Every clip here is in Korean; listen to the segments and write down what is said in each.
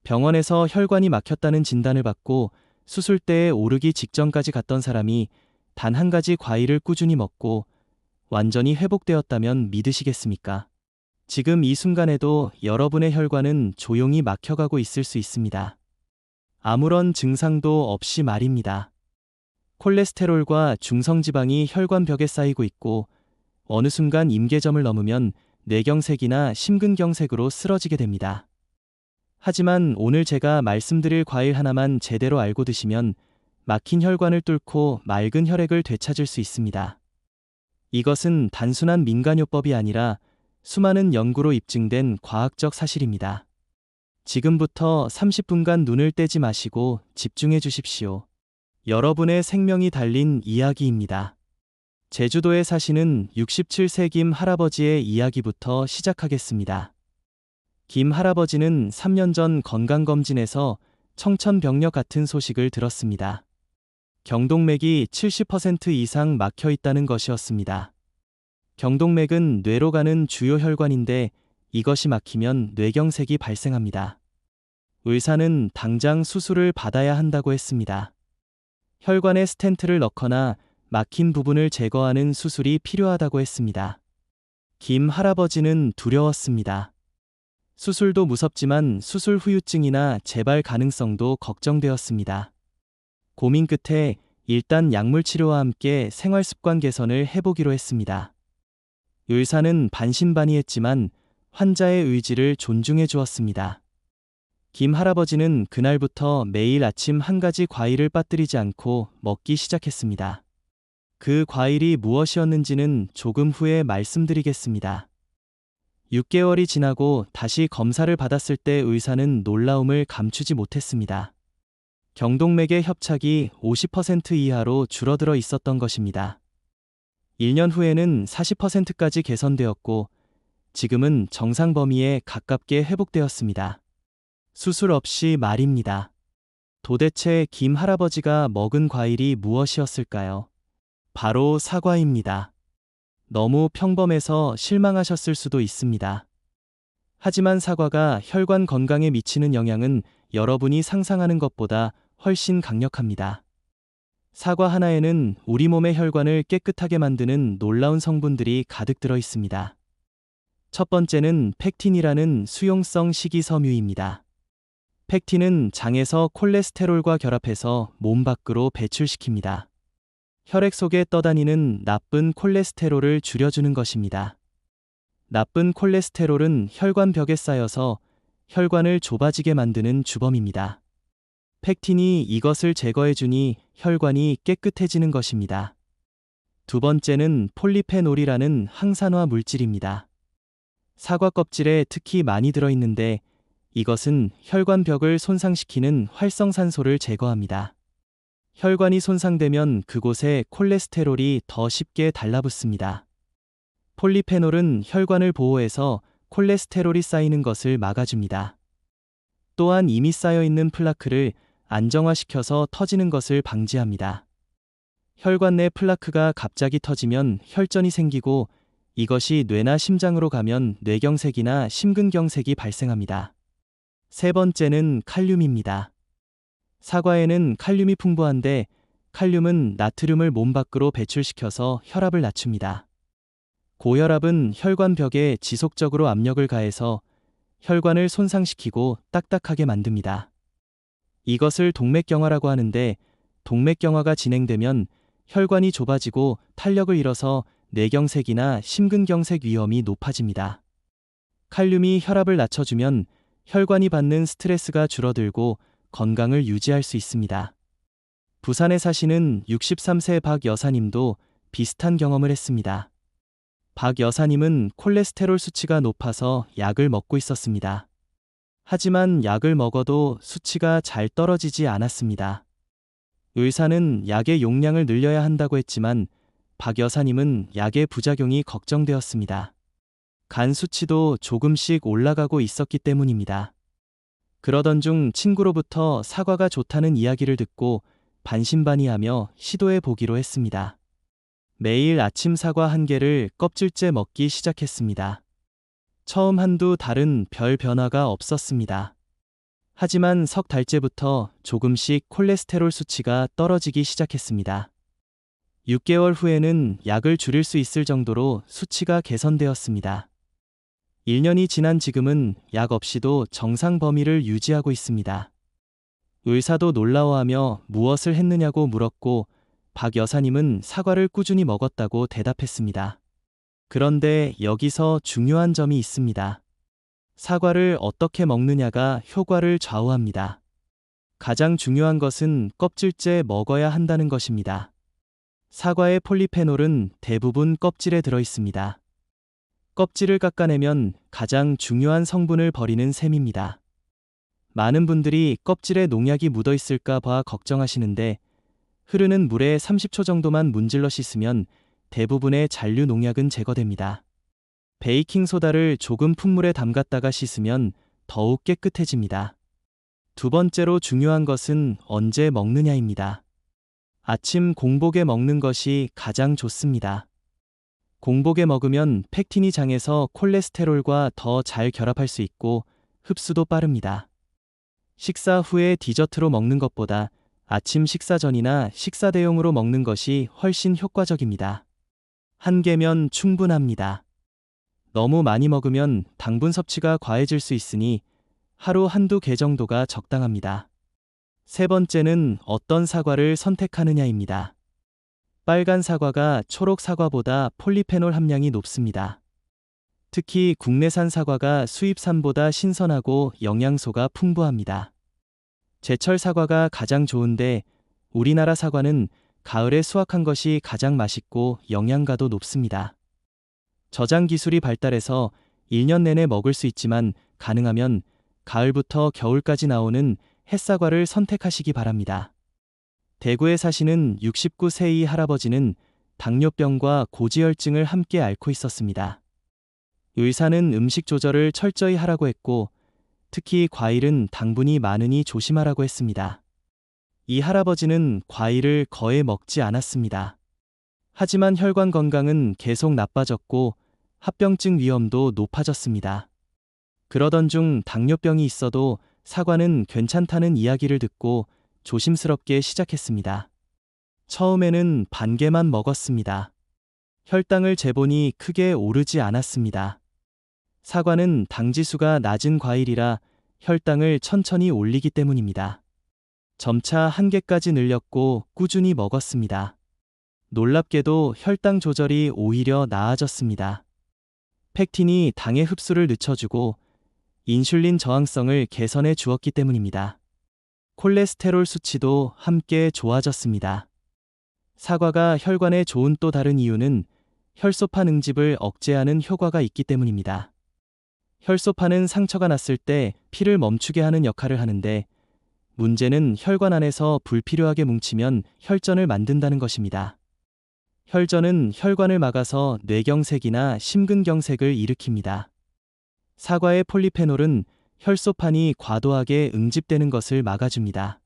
병원에서 혈관이 막혔다는 진단을 받고 수술대에 오르기 직전까지 갔던 사람이 단 한 가지 과일을 꾸준히 먹고 완전히 회복되었다면 믿으시겠습니까? 지금 이 순간에도 여러분의 혈관은 조용히 막혀가고 있을 수 있습니다. 아무런 증상도 없이 말입니다. 콜레스테롤과 중성지방이 혈관벽에 쌓이고 있고 어느 순간 임계점을 넘으면 뇌경색이나 심근경색으로 쓰러지게 됩니다. 하지만 오늘 제가 말씀드릴 과일 하나만 제대로 알고 드시면 막힌 혈관을 뚫고 맑은 혈액을 되찾을 수 있습니다. 이것은 단순한 민간요법이 아니라 수많은 연구로 입증된 과학적 사실입니다. 지금부터 30분간 눈을 떼지 마시고 집중해 주십시오. 여러분의 생명이 달린 이야기입니다. 제주도에 사시는 67세 김 할아버지의 이야기부터 시작하겠습니다. 김 할아버지는 3년 전 건강검진에서 청천벽력 같은 소식을 들었습니다. 경동맥이 70% 이상 막혀 있다는 것이었습니다. 경동맥은 뇌로 가는 주요 혈관인데 이것이 막히면 뇌경색이 발생합니다. 의사는 당장 수술을 받아야 한다고 했습니다. 혈관에 스텐트를 넣거나 막힌 부분을 제거하는 수술이 필요하다고 했습니다. 김 할아버지는 두려웠습니다. 수술도 무섭지만 수술 후유증이나 재발 가능성도 걱정되었습니다. 고민 끝에 일단 약물 치료와 함께 생활 습관 개선을 해보기로 했습니다. 의사는 반신반의했지만 환자의 의지를 존중해 주었습니다. 김 할아버지는 그날부터 매일 아침 한 가지 과일을 빠뜨리지 않고 먹기 시작했습니다. 그 과일이 무엇이었는지는 조금 후에 말씀드리겠습니다. 6개월이 지나고 다시 검사를 받았을 때 의사는 놀라움을 감추지 못했습니다. 경동맥의 협착이 50% 이하로 줄어들어 있었던 것입니다. 1년 후에는 40%까지 개선되었고 지금은 정상 범위에 가깝게 회복되었습니다. 수술 없이 말입니다. 도대체 김 할아버지가 먹은 과일이 무엇이었을까요? 바로 사과입니다. 너무 평범해서 실망하셨을 수도 있습니다. 하지만 사과가 혈관 건강에 미치는 영향은 여러분이 상상하는 것보다 훨씬 강력합니다. 사과 하나에는 우리 몸의 혈관을 깨끗하게 만드는 놀라운 성분들이 가득 들어 있습니다. 첫 번째는 펙틴이라는 수용성 식이섬유입니다. 펙틴은 장에서 콜레스테롤과 결합해서 몸 밖으로 배출시킵니다. 혈액 속에 떠다니는 나쁜 콜레스테롤을 줄여주는 것입니다. 나쁜 콜레스테롤은 혈관벽에 쌓여서 혈관을 좁아지게 만드는 주범입니다. 펙틴이 이것을 제거해주니 혈관이 깨끗해지는 것입니다. 두 번째는 폴리페놀이라는 항산화 물질입니다. 사과 껍질에 특히 많이 들어있는데 이것은 혈관벽을 손상시키는 활성산소를 제거합니다. 혈관이 손상되면 그곳에 콜레스테롤이 더 쉽게 달라붙습니다. 폴리페놀은 혈관을 보호해서 콜레스테롤이 쌓이는 것을 막아줍니다. 또한 이미 쌓여있는 플라크를 안정화시켜서 터지는 것을 방지합니다. 혈관 내 플라크가 갑자기 터지면 혈전이 생기고 이것이 뇌나 심장으로 가면 뇌경색이나 심근경색이 발생합니다. 세 번째는 칼륨입니다. 사과에는 칼륨이 풍부한데 칼륨은 나트륨을 몸 밖으로 배출시켜서 혈압을 낮춥니다. 고혈압은 혈관벽에 지속적으로 압력을 가해서 혈관을 손상시키고 딱딱하게 만듭니다. 이것을 동맥경화라고 하는데 동맥경화가 진행되면 혈관이 좁아지고 탄력을 잃어서 뇌경색이나 심근경색 위험이 높아집니다. 칼륨이 혈압을 낮춰주면 혈관이 받는 스트레스가 줄어들고 건강을 유지할 수 있습니다. 부산에 사시는 63세 박 여사님도 비슷한 경험을 했습니다. 박 여사님은 콜레스테롤 수치가 높아서 약을 먹고 있었습니다. 하지만 약을 먹어도 수치가 잘 떨어지지 않았습니다. 의사는 약의 용량을 늘려야 한다고 했지만 박 여사님은 약의 부작용이 걱정되었습니다. 간 수치도 조금씩 올라가고 있었기 때문입니다. 그러던 중 친구로부터 사과가 좋다는 이야기를 듣고 반신반의하며 시도해 보기로 했습니다. 매일 아침 사과 한 개를 껍질째 먹기 시작했습니다. 처음 한두 달은 별 변화가 없었습니다. 하지만 석 달째부터 조금씩 콜레스테롤 수치가 떨어지기 시작했습니다. 6개월 후에는 약을 줄일 수 있을 정도로 수치가 개선되었습니다. 1년이 지난 지금은 약 없이도 정상 범위를 유지하고 있습니다. 의사도 놀라워하며 무엇을 했느냐고 물었고 박 여사님은 사과를 꾸준히 먹었다고 대답했습니다. 그런데 여기서 중요한 점이 있습니다. 사과를 어떻게 먹느냐가 효과를 좌우합니다. 가장 중요한 것은 껍질째 먹어야 한다는 것입니다. 사과의 폴리페놀은 대부분 껍질에 들어 있습니다. 껍질을 깎아내면 가장 중요한 성분을 버리는 셈입니다. 많은 분들이 껍질에 농약이 묻어 있을까 봐 걱정하시는데 흐르는 물에 30초 정도만 문질러 씻으면 대부분의 잔류 농약은 제거됩니다. 베이킹소다를 조금 푼물에 담갔다가 씻으면 더욱 깨끗해집니다. 두 번째로 중요한 것은 언제 먹느냐입니다. 아침 공복에 먹는 것이 가장 좋습니다. 공복에 먹으면 펙틴이 장에서 콜레스테롤과 더 잘 결합할 수 있고 흡수도 빠릅니다. 식사 후에 디저트로 먹는 것보다 아침 식사 전이나 식사 대용으로 먹는 것이 훨씬 효과적입니다. 한 개면 충분합니다. 너무 많이 먹으면 당분 섭취가 과해질 수 있으니 하루 한두 개 정도가 적당합니다. 세 번째는 어떤 사과를 선택하느냐입니다. 빨간 사과가 초록 사과보다 폴리페놀 함량이 높습니다. 특히 국내산 사과가 수입산보다 신선하고 영양소가 풍부합니다. 제철 사과가 가장 좋은데 우리나라 사과는 가을에 수확한 것이 가장 맛있고 영양가도 높습니다. 저장 기술이 발달해서 1년 내내 먹을 수 있지만 가능하면 가을부터 겨울까지 나오는 햇사과를 선택하시기 바랍니다. 대구에 사시는 69세 이 할아버지는 당뇨병과 고지혈증을 함께 앓고 있었습니다. 의사는 음식 조절을 철저히 하라고 했고 특히 과일은 당분이 많으니 조심하라고 했습니다. 이 할아버지는 과일을 거의 먹지 않았습니다. 하지만 혈관 건강은 계속 나빠졌고 합병증 위험도 높아졌습니다. 그러던 중 당뇨병이 있어도 사과는 괜찮다는 이야기를 듣고 조심스럽게 시작했습니다. 처음에는 반 개만 먹었습니다. 혈당을 재보니 크게 오르지 않았습니다. 사과는 당지수가 낮은 과일이라 혈당을 천천히 올리기 때문입니다. 점차 한 개까지 늘렸고 꾸준히 먹었습니다. 놀랍게도 혈당 조절이 오히려 나아졌습니다. 펙틴이 당의 흡수를 늦춰주고 인슐린 저항성을 개선해 주었기 때문입니다. 콜레스테롤 수치도 함께 좋아졌습니다. 사과가 혈관에 좋은 또 다른 이유는 혈소판 응집을 억제하는 효과가 있기 때문입니다. 혈소판은 상처가 났을 때 피를 멈추게 하는 역할을 하는데 문제는 혈관 안에서 불필요하게 뭉치면 혈전을 만든다는 것입니다. 혈전은 혈관을 막아서 뇌경색이나 심근경색을 일으킵니다. 사과의 폴리페놀은 혈소판이 과도하게 응집되는 것을 막아줍니다.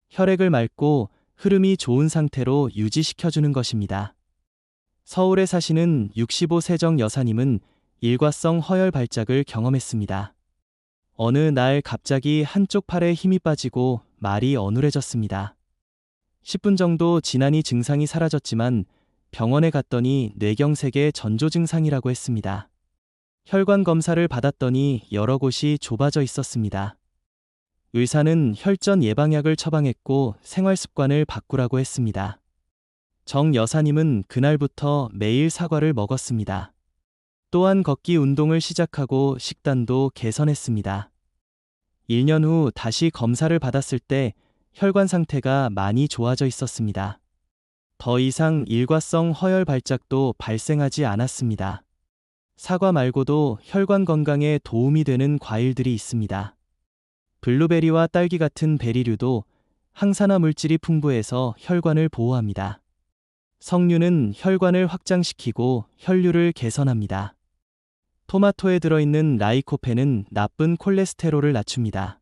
혈액을 맑고 흐름이 좋은 상태로 유지시켜주는 것입니다. 서울에 사시는 65세정 여사님은 일과성 허혈 발작을 경험했습니다. 어느 날 갑자기 한쪽 팔에 힘이 빠지고 말이 어눌해졌습니다. 10분 정도 지나니 증상이 사라졌지만 병원에 갔더니 뇌경색의 전조 증상이라고 했습니다. 혈관 검사를 받았더니 여러 곳이 좁아져 있었습니다. 의사는 혈전 예방약을 처방했고 생활 습관을 바꾸라고 했습니다. 정 여사님은 그날부터 매일 사과를 먹었습니다. 또한 걷기 운동을 시작하고 식단도 개선했습니다. 1년 후 다시 검사를 받았을 때 혈관 상태가 많이 좋아져 있었습니다. 더 이상 일과성 허혈 발작도 발생하지 않았습니다. 사과 말고도 혈관 건강에 도움이 되는 과일들이 있습니다. 블루베리와 딸기 같은 베리류도 항산화 물질이 풍부해서 혈관을 보호합니다. 석류는 혈관을 확장시키고 혈류를 개선합니다. 토마토에 들어있는 라이코펜은 나쁜 콜레스테롤을 낮춥니다.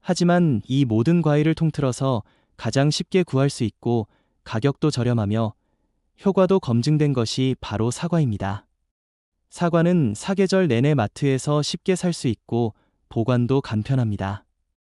하지만 이 모든 과일을 통틀어서 가장 쉽게 구할 수 있고 가격도 저렴하며 효과도 검증된 것이 바로 사과입니다. 사과는 사계절 내내 마트에서 쉽게 살 수 있고 보관도 간편합니다.